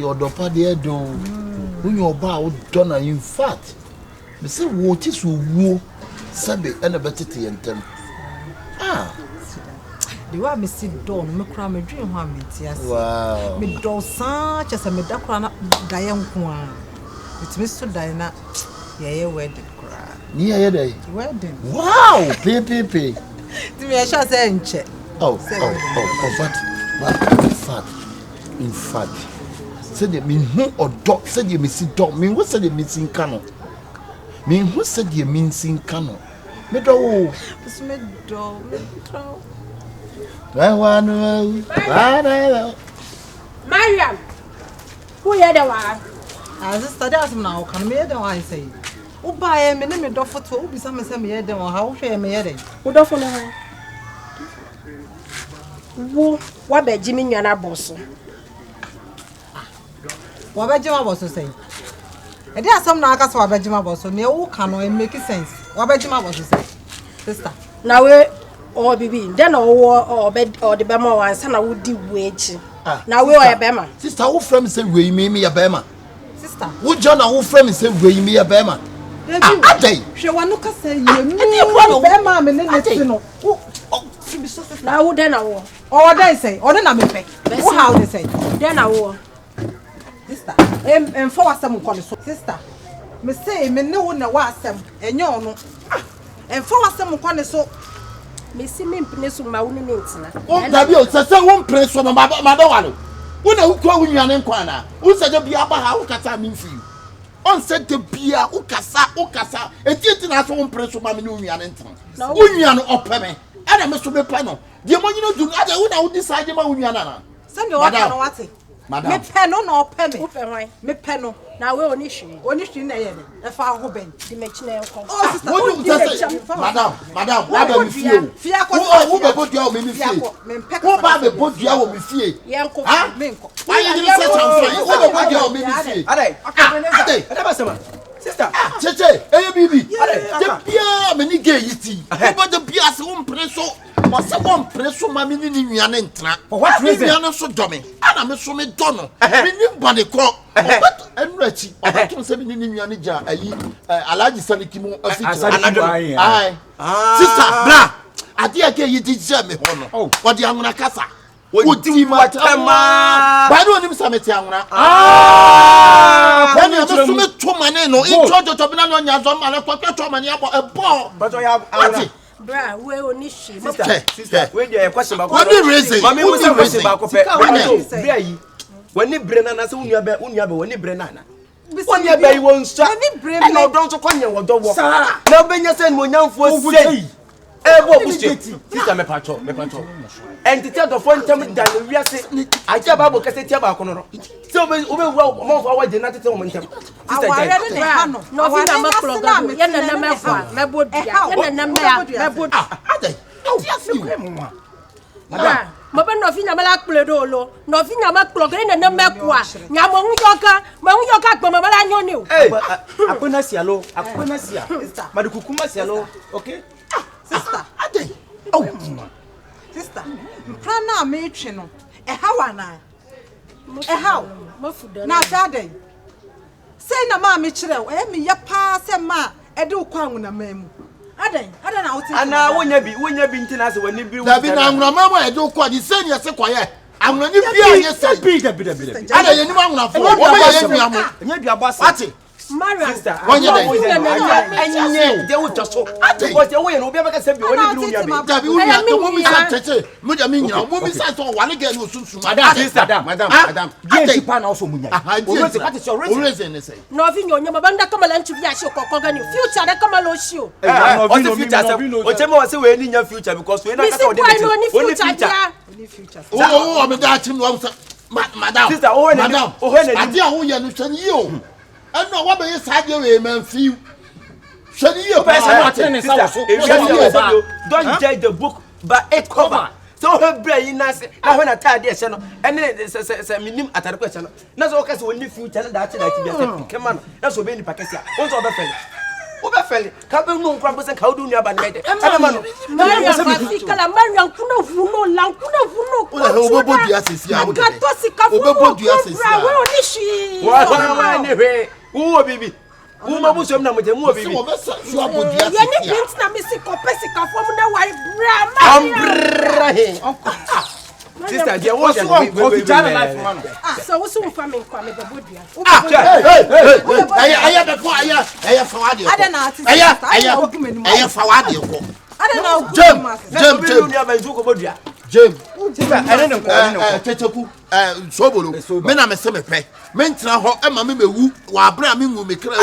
Odo pade don. When you ba done in fact. Me say wo ti so wo sabe e na betete yentem. The way me sit down, me cry me dream how me tia. Wow. Me do san chese me da kra na daye nko a. It me so daye na ye wedding kra. Ni ye dey. Wedding. Wow, pe. Ti me sha say nche. But in fact, said the mean who or dog said you miss it dog. Mean what said the missing canoe? Mean who said you missing canoe? Me do. Mariam, who you the one? As sister that's now can me the one say. O buy me name do for to be some say me the one how share me here. Who do for no? Wo wa be Jimmy nwana boss. Wa be Jimmy boss say. E dey asam na aka so wa be Jimmy boss me wo can no make sense. Wa be Jimmy boss say. Sister. Na we o bibi then o be o de be ma wan sa na wo di we echi. Na we o ya be ma. Sister, who frame say we me ya be ma? Sister. Who John who frame say we me ya be ma? Adey. Hwe wa no ka say ye me be ma me ne no. Na wo den na wo. Oh, they say, or then I make. Who how they say? Den na wo. Sister, for what some call so. Sister, me say me no na wa asem enyo no. For what some call so. Me si me mpene so ma wo ni ntina. O dabi o se won pre so no ma do wa no. Wo na ukwa wo nwane nkwa na. Wo se de bia ba ha wo kasa me mfi. On se de bia wo kasa. Eti na so won pre so ma me ni nwane ntina. Wo nwane opeme. Ana me so be pa no. Die mo nyino du ada wo na wo decide ma wo nwana na. Send your water no wate. Madam. Me pen no opeme. Wo pe hwan? Me pen no. Na we oni hwi. Oni hwi na ye ne. E fa ho ben. Di mechi na enko. Oh sister, What you say? Madam, wa be me fie. Fie akọ. Wo be bodua wo me fie. Wo ba be bodua wo me fie. Yenko. Ha? Me nko. Why you dey say something? Wo be bodua wo me fie. Adai. Adai. Adai sister. Cheche, baby. The bia me ni gay yiti. Wo the bia se wo mpre so. Mo se wo mpre so ma me ni nnuane ntra. For what reason? Nnuane so do me. Ana me so me do no. Me ni body ko. Obat enrachi. Obat se me ni nnuane ja ayi. Alaji Sanikimu afiti. Ai. Sister, bra. Ade ake yiti je me ho no. Wo de anwona kasa. Odi matama. Ba do nim samete anwona. When you so me to mane no. In church to be na no nya zo mane ko to mane abo ebo. But you have Bra, we oni hwi. Sister, when you question about what the reason? Mami we say question about bra yi. When ni bre na say unya be when ni bre na na. Unya be you won sha. E no don to konye wodo wo. Na obenya say mo nyamfo sei. Ebo busi. Sister me pacho. Entity of phone tem dan we say aja babo kase tia ba kono no. So we mo fa wa je na tete mo ntem. Sister Jai. No fi na maklo ye na mefa mebodua ye na mebodua. Adai. Tia fi mu. Madam, mo be no fi na mala kple do lo. No fi na maklo ke na meku a. Nya mo hu yoka gbo mo mala nyoni o. Akona sialo. Madukukuma sialo. Okay? Sister. Adai. Sister, mpana me twe no. E hawa na. E haw. Mafuda. Na Saturday. Say na ma me kire o. E me ye pa se ma e de kwa nwuna mamu. Adan na wote. Ana wonya bi ntina se wani bi. Da bi na nwuna mamu e de kwa di se ne se kwaye. Anwuna ni bia ye se bi. Ada ye ni nwuna fo. Wo ba ye nnuamu. Nya bi abasa. Ati. Maria. Sister. Wonya dey. Enye de wo just so. Because you no be make say bi wani bi unya bi. Da bi unya to mo mi sa cheche. Mo ja mi nyina. Mo mi sa to wale ge no sunsun. Madam. Ati pa na also munya. Always what is your reason? Always in say. No fi nyonya mabanda kama la nchi vya shio kokko gani. Future da kama lo shio. What the future say? O chema say we ni nya future because we na kasa o dey future. Oh, me da chim no madam. Sister, madam. Ade a wo ye no hwani yi o. Eno wa be ye sade we man fiu. Hwani yi o. Don't judge the book by its cover. So her brain na say na when atade e se no ene se minim atade ko e se no na so ka se woni future na da che na ti bi se kema no na so be ni pakesi a won so be fele Obefeli. Ka be nu nkwa pese ka odu nua ba ne de. Adama no. Maria Fasikala Maria kuna vuno la kuna vuno. Obebo di asesi a. Ka to sika vuno. Obebo di asesi a. We onishi. Wa ne hwe. Wo bibi. Wo ma bu som na mo je mo bibi. Wo be so abodi asesi. Ye ni bint na me sika pesika fom na wa bra. Sister, dear, what's your life, man? So what's your family? Come the bodia. Aya before aya fawadi. Aya fawadi ko. I don't know. James. Kyekyeku Sobolo. Me na me se me pe. Me ntra ho e ma me mewu wa abra me ngu me kra wu.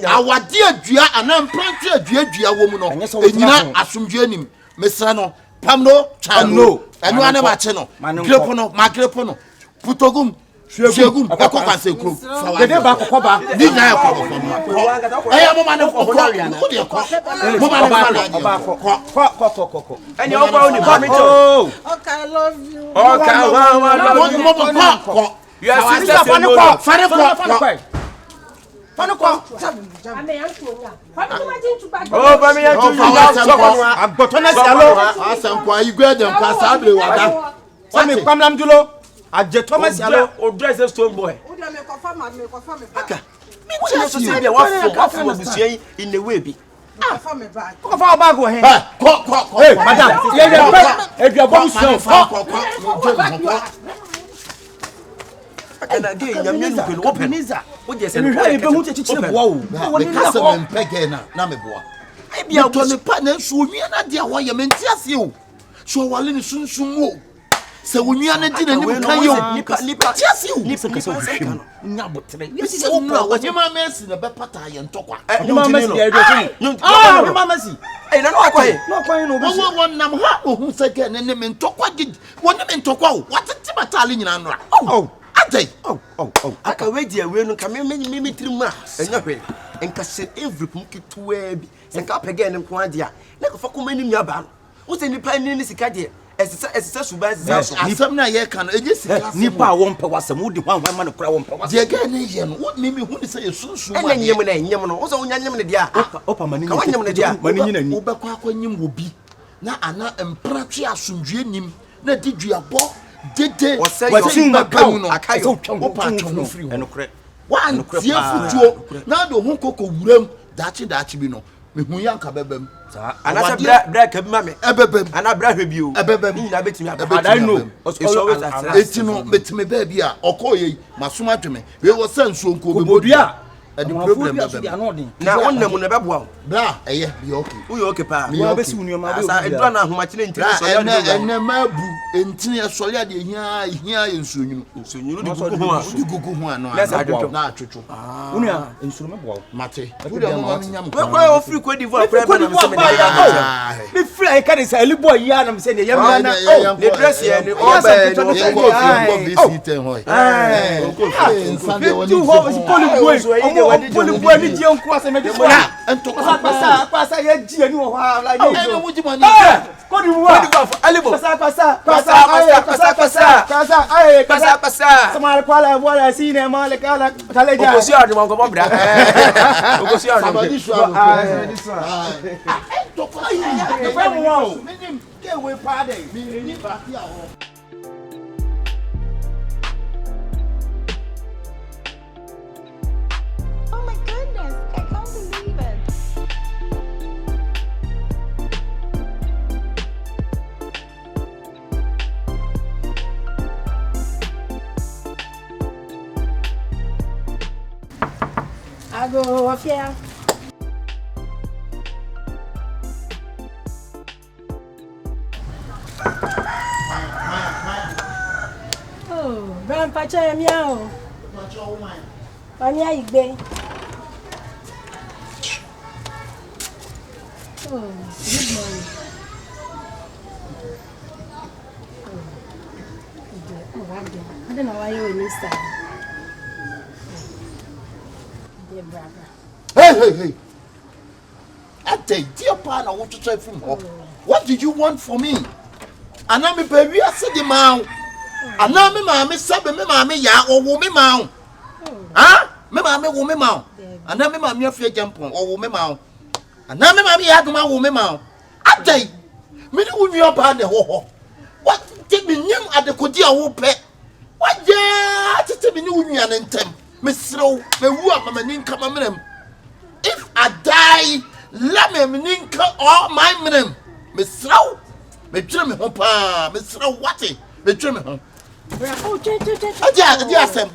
Awade adua anam plant adua wo mu no. Enyina asomdwe anim. Me sra no Pamno, Chamno, and one of my channel. Grepono, my grepono. Putogum, Shegum, Akabenazer. Get back of Coba. Did I am a man of Okarian. And you're going to come. Oh, okay, I love you. Okay, you are sister Funny. And again, your men will open. What you say? We custom and pegana, Nameboa. I be out on the partner, so we are not dear. Why you meant you? So while in soon. So when you are not didn't can you just you. This is what your mamma is in a bepata and talk. No, mamma, I don't know why. No, one number who said again and then talk what did one of them talk. What's a Timatali in Andra? Oh. Oh. Aka we dia we no ka me trima enya hwe enka se every puki to we bi se ka pege ne nko ade a na ka fa ko mani nua ba no wo se nipa ni sika de esesa suba esesa asem na ye ka no eje sika nipa wo mpa wasem wo di hwan ma no kura wo mpa wasem de ga ne ye no wo me hu ni se yesunsu ma enya nyem no wo se wo nya nyem ne de a opa mani nyem ne de a mani nyina ni wo be kwa nyem wo bi na ana empratwe asundwe nim na di duabo dede watin babamu akayo opa atwo free enokre wan tie futuo na do hu koko wuram dachi bi no me hu yanka bebem ana se bra ka bi ma me ebebem ana bra hwe bi o ebebem ni na betimi I know etino betime ba bia okoye masoma tweme we wo sansuo nko obodua the problem na wonnam na beboa bra eye be okay we okay pa we besi unuoma be asa edura na ahomachine ntini so ya ene mabu entini esole ade hia ensuonyunu di gugu ho a no na atwetwo unua ensuru meboa mate we dey mo nyam we kwa ofri ko divo fra na me se me me free I can say eli boy ya na me say ne yam na the dress here ni o ba go visit hoy nsande woni Polibua ni je nko ase me de so ento pasa ye ji ani wo ha la ni so wo ji mani ko di wo alibo pasa samara kwala wala sine male kala taleja okosi adu mo ko bra okosi adu sabadi so to ko yi e fa mo wa o menim ke we pa de ni ba ti awo. Go off here. Oh, grandpa chaya miao. Panya igbe. Oh, good morning. I don't know why you in this time. Hey. Dear partner, I want to try from home. What did you want for me? And I'm a baby, I said the mouth. And now me mammy, sabe me mammy, ya or woman mouth. Huh? Me mammy, woman mouth. ana me ma me afia jampon wo me ma ana me ma me ya adoma wo me ma adai me ni wo nua ba ne ho what give me nyam adekodi a wo pe waja tete me ni wo nua ne ntem me srew me wu amama ni nka mamrem if I die let me ninka all my mrem me srew me twere me ho pa me srew wate me twere me ho Adia asem.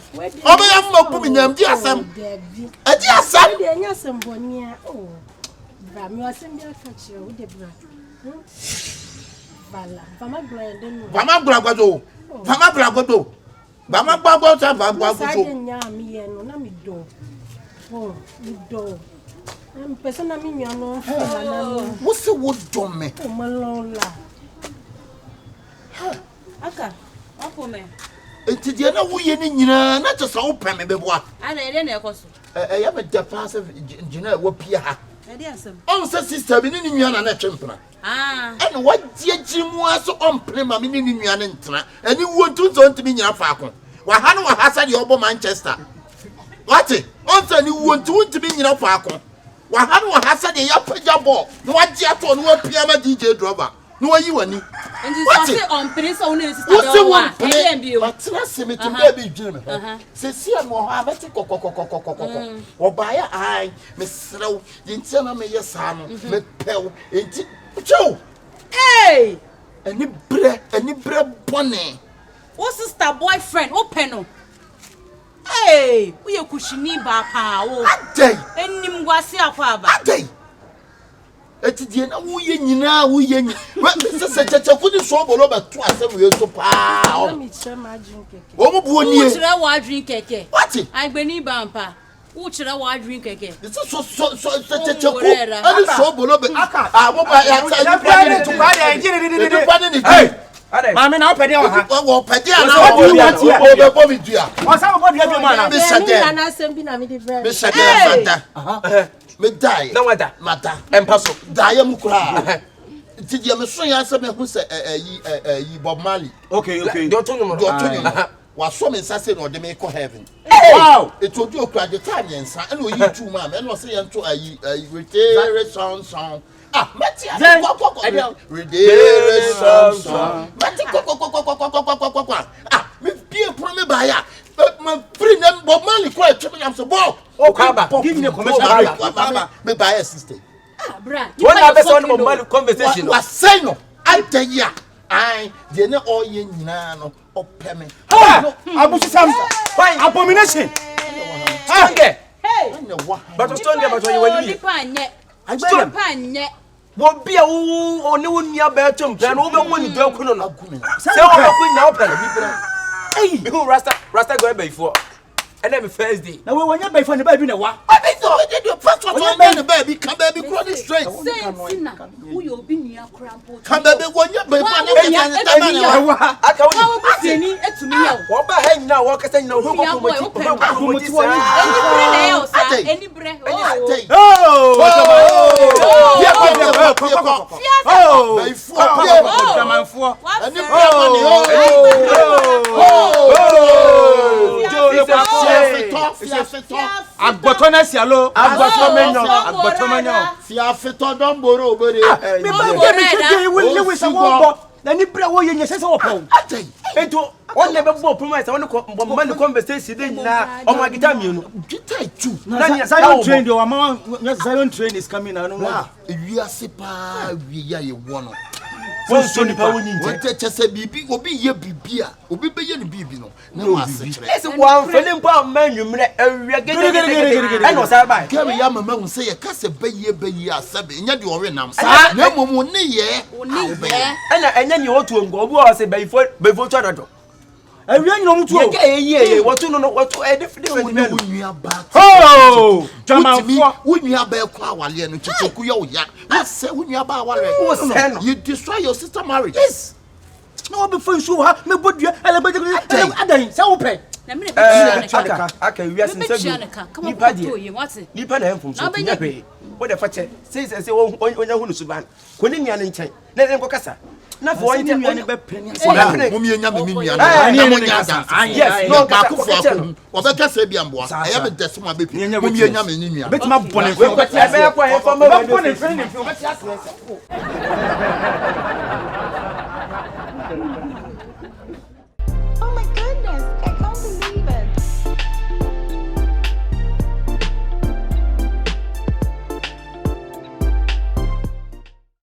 Oba ya mma bu nyam di asem. Adi asem. Dey nya asem bonia. Oh. Bra me asem bi aka kire wo de bra. Bala. Fama bra den. Fama bra godo. Fama bra godo. Fama bra godo ta fama bra godo. Sa nya mi ye no na mi do. Oh, mi do. Person mi nya no fa na. Wo se wo do me. O malola. Aka Opo me. Enti de na wo ye ni nyina na je so wo pem me beboa. Ana ede na ekoso. Ya me da pass gina wo pia ha. Ede asem. On se sister bi ni nua na twempena. Ene wo giagimu aso on play ma me ni nua ne ntena. Eni wo tunzo ntimi nyina faako. Wa ha no wa ha sa de obo Manchester. What? On se ni wo ntimi nyina faako. Wa ha no wa ha sa de ya paja ball. No wa gia to no wa pia ma DJ Drogba. No yi wani. Nti so say on prince on ne sister dey wa. E bi o. But na se me to baby dream. Se si am ho ha beti kokokokokokoko. Oba ya ai me srew. Yinti na me yesa no. Me pew. Enti chow. Hey! Ani bre bone. What sister boyfriend? What peno? Hey! We ye kushini ba pa o. Adai. Enim gwase akwa ba. Adai. Eti die na wo ye nyina wo ye nyi. Se cheche ku ni Sobolo ba to asem we so pa. Na mi chere ma drink keke. Wo mu bu oni. Wo chere wa drink keke. What? Agbeni ba mpa. Wo chere wa drink keke. This is so cheche ku. Ani Sobolo be. Mo ba ya ta ni pa ni to pa de ni pa ni. Hey. Mama na opede wa ha. Wo pede na wo be bo mi dua. O sa bo dua bi ma na. Me shade. Na asem bi na me de bra. Me shade fanta. Me die. Na wada. Mata. Empaso. Die mu kura. Ti dia me so ya se me hu se yi Bob Marley. Okay. Do to no. Wa so me sase no de me ko heaven. Wow. It odu okura de time yensa. E no yi tu ma me no se ye nto retere song. Mati retere song. Mati me pie pro me ba ya. My free name Bob Marley ko e twem yam so bo. O kaba. Give me a commercial break. Me buy a sister. Bra. What happens on Bob Marley conversation? Wa say no. Antaya. Ai, de na all ye nyina no opeme. Abushi Sam. Why abomination? Hey. But Sunday but you when you pa nye. Agbem. Pa nye. wo bia wo one wo nia ba tum plan wo be woni do akuno no se Say wo ba ku nya wo plan bi bra hey who rasta go be before and then first day na we wonya be for ne ba bi na wa I thought we did your first one man baby come baby cross straight Say na wo yo bi nia krampo come baby wonya be for na wa aka wo wo bi seni etumi ya wo ba ha nyina wo kasa nyina wo ko mo ti sa eni bre na yo sa eni bre Agbotona sialo agbotomenyo fiafeto don boro obere me ba me we lewis wo na ni bra wo ye nyese se wo pawo eto on ne be bo promise on ko conversation dey na o ma gita mienu gita tu na ni Zion train do ama Zion train is coming na no wiase pa wi ya ye wono won so ni pa woni nje won chese bibi obi ye bibi a obi be ye ni bibi no na wa se kire ese wan fele mpa manwumre awia gege e no sa ba kare ya mama hu se ye kase be ye asabe nya de ore nam sa na momu ne ye ena enya ni otu ngo obi o se befo twa dodo awia nyom tu o ye wotu no wotu e different men unua ba oh jamanfo unua ba ko awale no chicheku ye oya ase unua ba awale o se no you destroy your sister marriage yes no be fun so ha me bodua elebe adan se wo pe na me be chiana aka wia sinsabu nipa die nipa na enfum so nya pe wo de fa che say wo onya hunu suban ko ni nia ne nchen na ne ko kasa na for one nua ne be peni ase mum ye nya me nua na mo nya asa yes no ba ko fo akom obeka se bia mboa eya be dese mo abepi mum ye nya me nua betima bone we ko ti abe kwa he for mo bone fe ne fe obeti ase